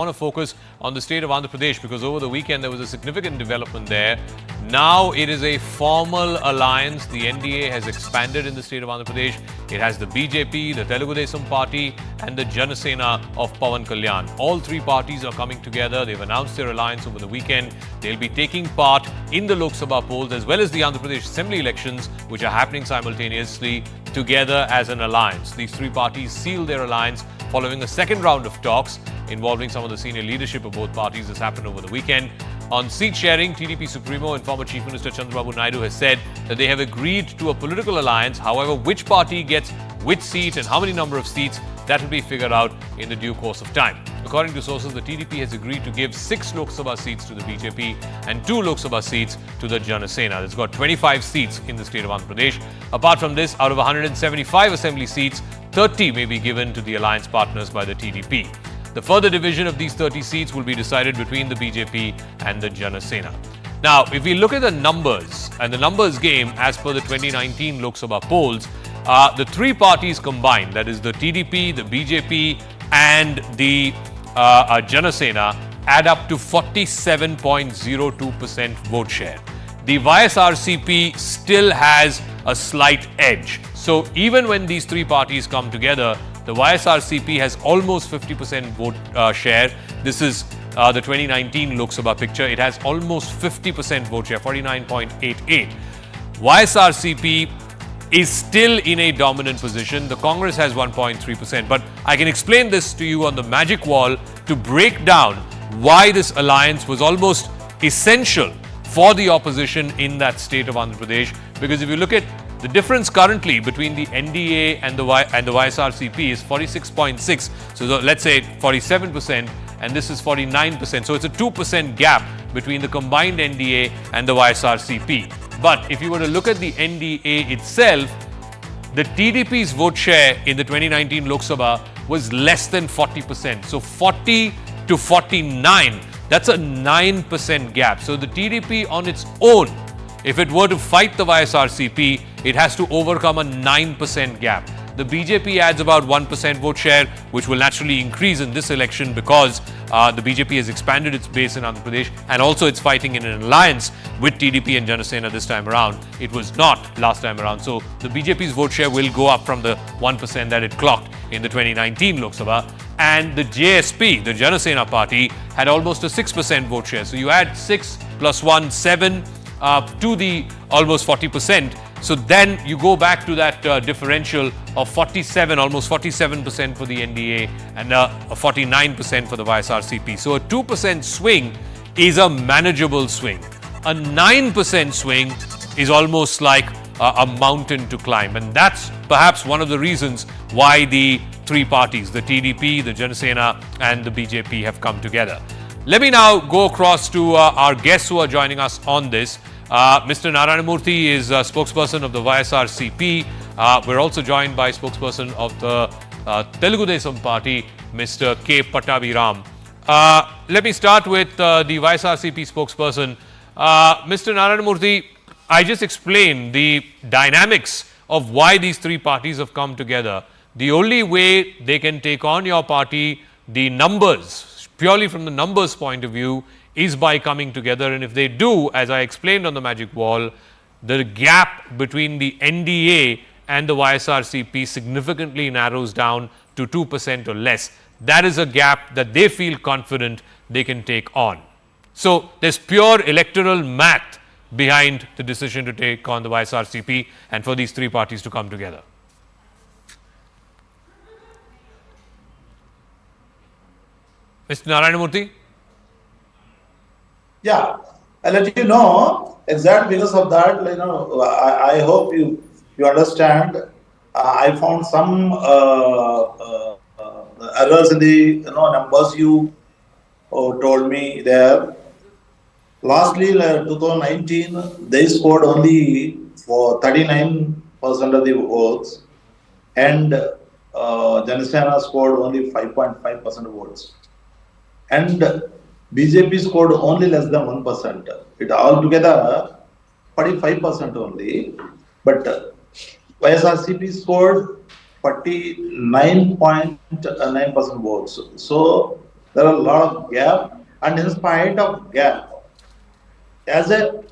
I want to focus on the state of Andhra Pradesh because over the weekend there was a significant development there. Now it is a formal alliance. The NDA has expanded in the state of Andhra Pradesh. It has the BJP, the Telugu Desam Party, and the Janasena of Pawan Kalyan. All three parties are coming together. They've announced their alliance over the weekend. They'll be taking part in the Lok Sabha polls as well as the Andhra Pradesh Assembly elections, which are happening simultaneously together as an alliance. These three parties sealed their alliance following a second round of talks involving some of the senior leadership of both parties. This happened over the weekend. On seat sharing, TDP Supremo and former Chief Minister Chandrababu Naidu has said that they have agreed to a political alliance. However, which party gets which seat and how many number of seats, that will be figured out in the due course of time. According to sources, the TDP has agreed to give 6 Lok Sabha seats to the BJP and 2 Lok Sabha seats to the Janasena. It's got 25 seats in the state of Andhra Pradesh. Apart from this, out of 175 assembly seats, 30 may be given to the alliance partners by the TDP. The further division of these 30 seats will be decided between the BJP and the Janasena. Now, if we look at the numbers and the numbers game as per the 2019 Lok Sabha polls, the three parties combined, that is the TDP, the BJP and the Janasena, add up to 47.02% vote share. The YSRCP still has a slight edge. So even when these three parties come together, the YSRCP has almost 50% vote share. This is the 2019 Lok Sabha picture. It has almost 50% vote share, 49.88. YSRCP is still in a dominant position. The Congress has 1.3%. But I can explain this to you on the magic wall to break down why this alliance was almost essential for the opposition in that state of Andhra Pradesh. Because if you look at the difference currently between the NDA and the YSRCP is 46.6. So let's say 47%, and this is 49%. So it's a 2% gap between the combined NDA and the YSRCP. But if you were to look at the NDA itself, the TDP's vote share in the 2019 Lok Sabha was less than 40%. So 40 to 49, that's a 9% gap. So the TDP on its own, if it were to fight the YSRCP, it has to overcome a 9% gap. The BJP adds about 1% vote share, which will naturally increase in this election because the BJP has expanded its base in Andhra Pradesh and also it's fighting in an alliance with TDP and Janasena this time around. It was not last time around. So the BJP's vote share will go up from the 1% that it clocked in the 2019 Lok Sabha. And the JSP, the Janasena party, had almost a 6% vote share. So you add 6 plus 1, 7 to the almost 40%. So then you go back to that differential of 47, almost 47% for the NDA and 49% for the YSRCP. So a 2% swing is a manageable swing. A 9% swing is almost like a mountain to climb. And that's perhaps one of the reasons why the three parties, the TDP, the Janasena and the BJP have come together. Let me now go across to our guests who are joining us on this. Mr. Narayana Murthy is a spokesperson of the YSRCP. We're also joined by spokesperson of the Telugu Desam Party, Mr. K. Pattabhiram. Let me start with the YSRCP spokesperson. Mr. Narayana Murthy, I just explained the dynamics of why these three parties have come together. The only way they can take on your party, the numbers, purely from the numbers point of view, is by coming together. And if they do, as I explained on the magic wall, the gap between the NDA and the YSRCP significantly narrows down to 2% or less. That is a gap that they feel confident they can take on. So there's pure electoral math behind the decision to take on the YSRCP and for these three parties to come together. Mr. Narayana Murthy? Yeah, I'll let you know exactly because of that. I hope you understand. I found some errors in the numbers you told me there. Lastly, 2019, they scored only for 39% of the votes, and Janasena scored only 5.5% of votes, and BJP scored only less than 1%. It altogether 45% only, but YSRCP scored 49.9% votes. So There are a lot of gap, and in spite of gap, as a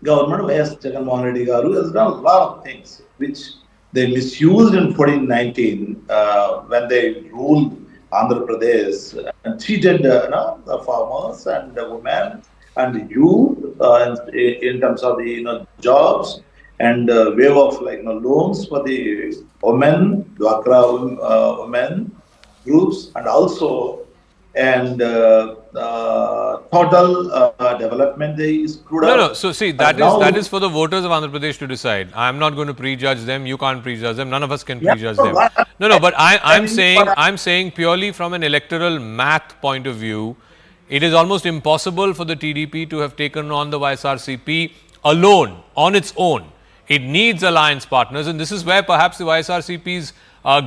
government, Y.S. Jagannath Reddy Garu has done a lot of things which they misused in 1419 when they ruled Andhra Pradesh and cheated the farmers and the women and the youth in terms of the jobs and wave of loans for the women, Dwakra women groups, and also and total development they screwed No, up. no. So see, And that now, is for the voters of Andhra Pradesh to decide. I am not going to prejudge them. You can't prejudge them. None of us can yeah, prejudge so them. No, no. But what I'm saying purely from an electoral math point of view, it is almost impossible for the TDP to have taken on the YSRCP alone, on its own. It needs alliance partners, and this is where perhaps the YSRCP's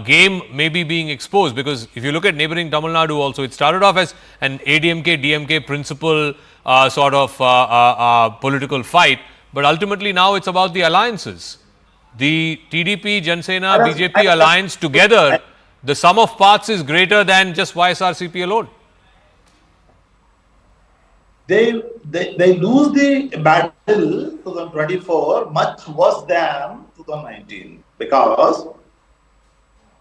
game may be being exposed, because if you look at neighboring Tamil Nadu also, it started off as an ADMK DMK principal sort of political fight, but ultimately now it's about the alliances. The TDP, Jansena, BJP alliance I, together, the sum of parts is greater than just YSRCP alone. they lose the battle 2024 much worse than 2019 because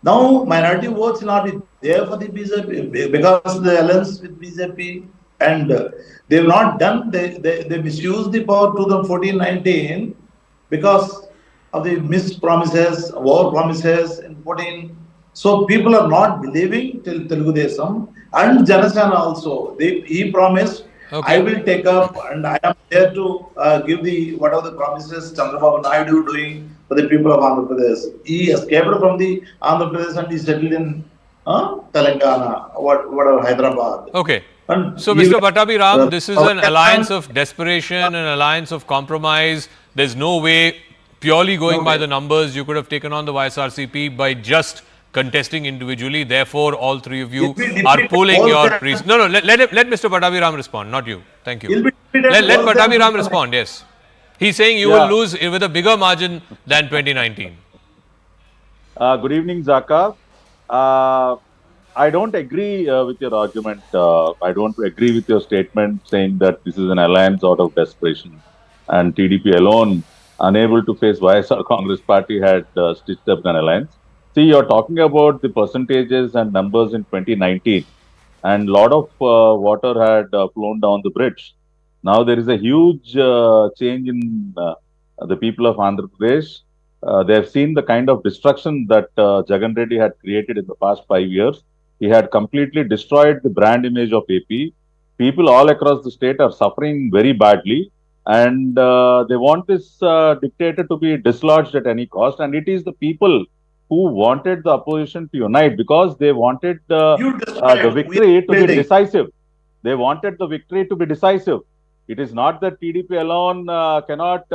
now minority votes will not be there for the BJP because the alliance with BJP and they have not done they misused the power 2014-19 because of the missed promises, war promises in 14. So people are not believing till Telugu Desam and Janasena also. He promised, I Okay. will take up and I am there to give the whatever the promises Chandrababu Naidu doing for the people of Andhra Pradesh. He escaped from the Andhra Pradesh and he settled in Telangana, whatever Hyderabad. Okay. And So, even Mr. Patabi Ram, this is an alliance South of desperation, an alliance of compromise. There's no way, purely going no by way. the numbers, you could have taken on the YSRCP by just contesting individually. Therefore, all three of He'll you be are defeated pulling worse your than No, no, let Mr. Patabi Ram respond, not you. Thank you. he'll be defeated Let worse than Patabi Ram 2019. respond, yes. He's saying you will Yeah. lose with a bigger margin than 2019. Good evening, Zaka. Uh, I don't agree with your argument. I don't agree with your statement saying that this is an alliance out of desperation and TDP alone, unable to face YSR Congress Party, had stitched up an alliance. See, you're talking about the percentages and numbers in 2019, and a lot of water had flown down the bridge. Now there is a huge change in the people of Andhra Pradesh. They have seen the kind of destruction that Jagan Reddy had created in the past 5 years. He had completely destroyed the brand image of AP. People all across the state are suffering very badly, and they want this dictator to be dislodged at any cost. And it is the people who wanted the opposition to unite because they wanted You the destroyed. We are victory to be building. decisive. They wanted the victory to be decisive. It is not that TDP alone cannot,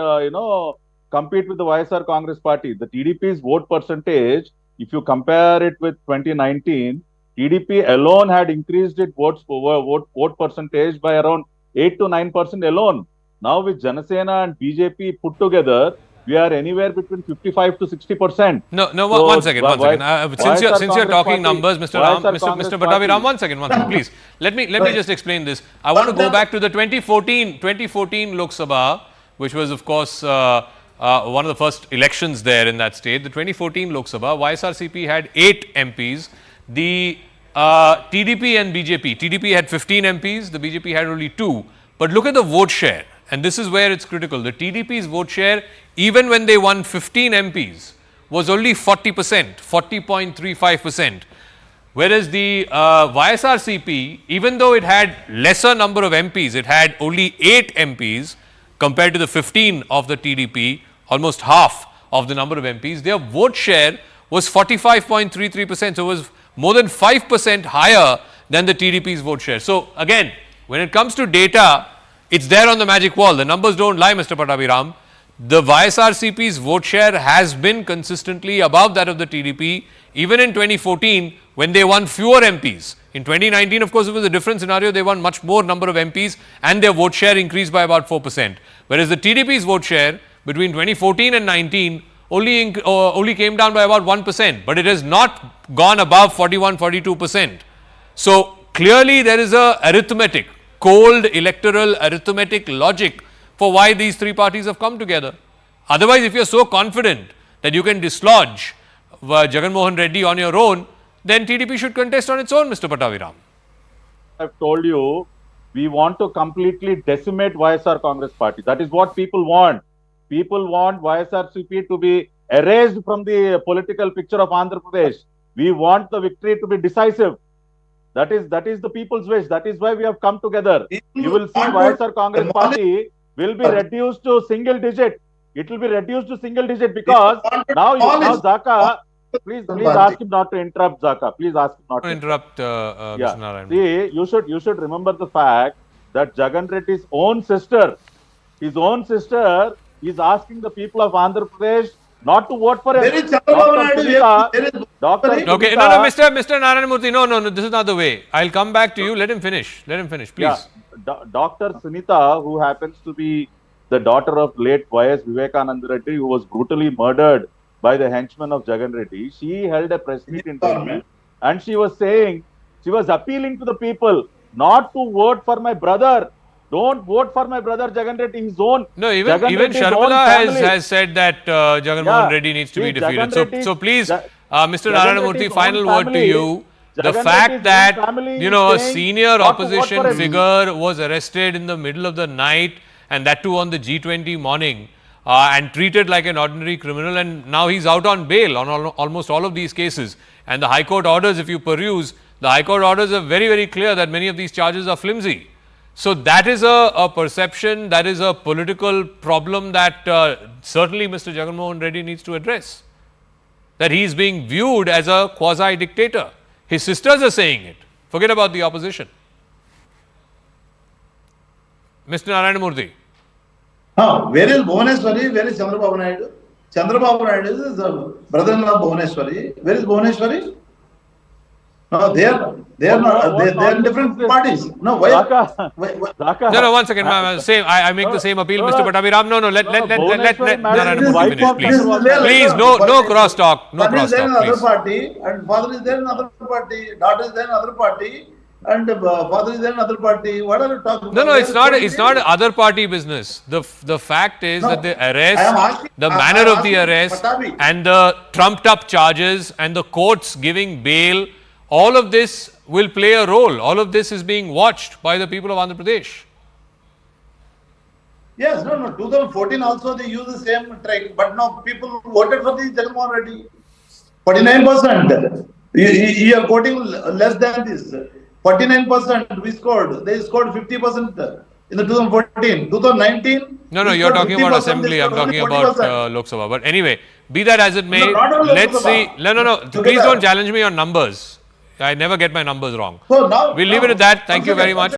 compete with the YSR Congress Party. The TDP's vote percentage, if you compare it with 2019, TDP alone had increased its vote percentage by around 8 to 9% alone. Now with Janasena and BJP put together, we are anywhere between 55 to 60%. No, no, one So second, one second. Since you're YSR Congress talking Party, numbers, YSR Mr. Congress Patabi Ram, Party, one second, please. Let me just explain this. I want to go back to the 2014 Lok Sabha, which was of course one of the first elections there in that state. The 2014 Lok Sabha, YSRCP had 8 MPs. The TDP and BJP. TDP had 15 MPs. The BJP had only 2. But look at the vote share. And this is where it's critical. The TDP's vote share, even when they won 15 MPs, was only 40%, 40.35%. Whereas the YSRCP, even though it had lesser number of MPs, it had only 8 MPs compared to the 15 of the TDP, almost half of the number of MPs. Their vote share was 45.33%. So it was more than 5% higher than the TDP's vote share. So again, when it comes to data, it's there on the magic wall. The numbers don't lie, Mr. Patabi Ram. The YSRCP's vote share has been consistently above that of the TDP, even in 2014 when they won fewer MPs. In 2019, of course, it was a different scenario. They won much more number of MPs and their vote share increased by about 4%. Whereas the TDP's vote share between 2014 and 19 only came down by about 1%, but it has not gone above 41, 42%. So clearly there is a arithmetic, cold electoral arithmetic logic for why these three parties have come together. Otherwise, if you're so confident that you can dislodge Jagan Mohan Reddy on your own, then TDP should contest on its own, Mr. Pattaviram. I've told you, we want to completely decimate YSR Congress Party. That is what people want. People want YSRCP to be erased from the political picture of Andhra Pradesh. We want the victory to be decisive. That is the people's wish. That is why we have come together. You will see YSR Congress Party will be reduced to single digit. It will be reduced to single digit because now Zaka, please ask him not to interrupt, Zaka. Please ask him not to interrupt. Mr. Narayan. See, you should remember the fact that Jagan Reddy's own sister, his own sister, is asking the people of Andhra Pradesh not to vote for him. There is Chandrababu Naidu. Okay, no, Mr. Narayan Murthy, no, this is not the way. I'll come back to you. Let him finish, please. Yeah, Dr. Sunita, who happens to be the daughter of late YS Vivekananda Reddy, who was brutally murdered by the henchmen of Jagan Reddy, she held a press meet in Delhi and she was appealing to the people not to vote for my brother. Don't vote for my brother Jagan Reddy, his own. No, even Sharmila has said that Jagan Mohan Reddy needs to be defeated. So please, Mr. Narayan Murthy, final word to you. The fact that, a senior opposition figure was arrested in the middle of the night, and that too on the G20 morning, and treated like an ordinary criminal, and now he's out on bail on almost all of these cases. And the High Court orders, if you peruse, the High Court orders are very, very clear that many of these charges are flimsy. So that is a perception, that is a political problem that certainly Mr. Jagan Mohan Reddy needs to address. That he is being viewed as a quasi-dictator. His sisters are saying it. Forget about the opposition. Mr. Narayan Murthy. Where is Bhuvaneshwari? Where is Chandrababu Naidu? Chandrababu Naidu is the brother-in-law of Bhuvaneshwari. Where is Bhuvaneshwari? No, they are not. They are in different parties. No, why? Zaka. No, 1 second. I make the same appeal, Mr. Pattaviram. No, let Narayan Murthy finish, please. Please, no cross talk. No cross talk. Son is there in please. another party, and father is there in another party. Daughter is there in another party, and father is there in another party. What are you talking about? No, it's not other party business. The fact is that the arrest, the manner of the arrest, and the trumped up charges, and the courts giving bail, all of this will play a role. All of this is being watched by the people of Andhra Pradesh. Yes, 2014 also they used the same trick, but now people voted for the Jagan Mohan Reddy. 49%. You are quoting less than this. 49% we scored. They scored 50% in the 2014. 2019. No, you're talking about assembly. I'm talking about Lok Sabha. But anyway, be that as it may, let's see. No. Please don't challenge me on numbers. I never get my numbers wrong. So now, we'll leave it at that. Thank you very much.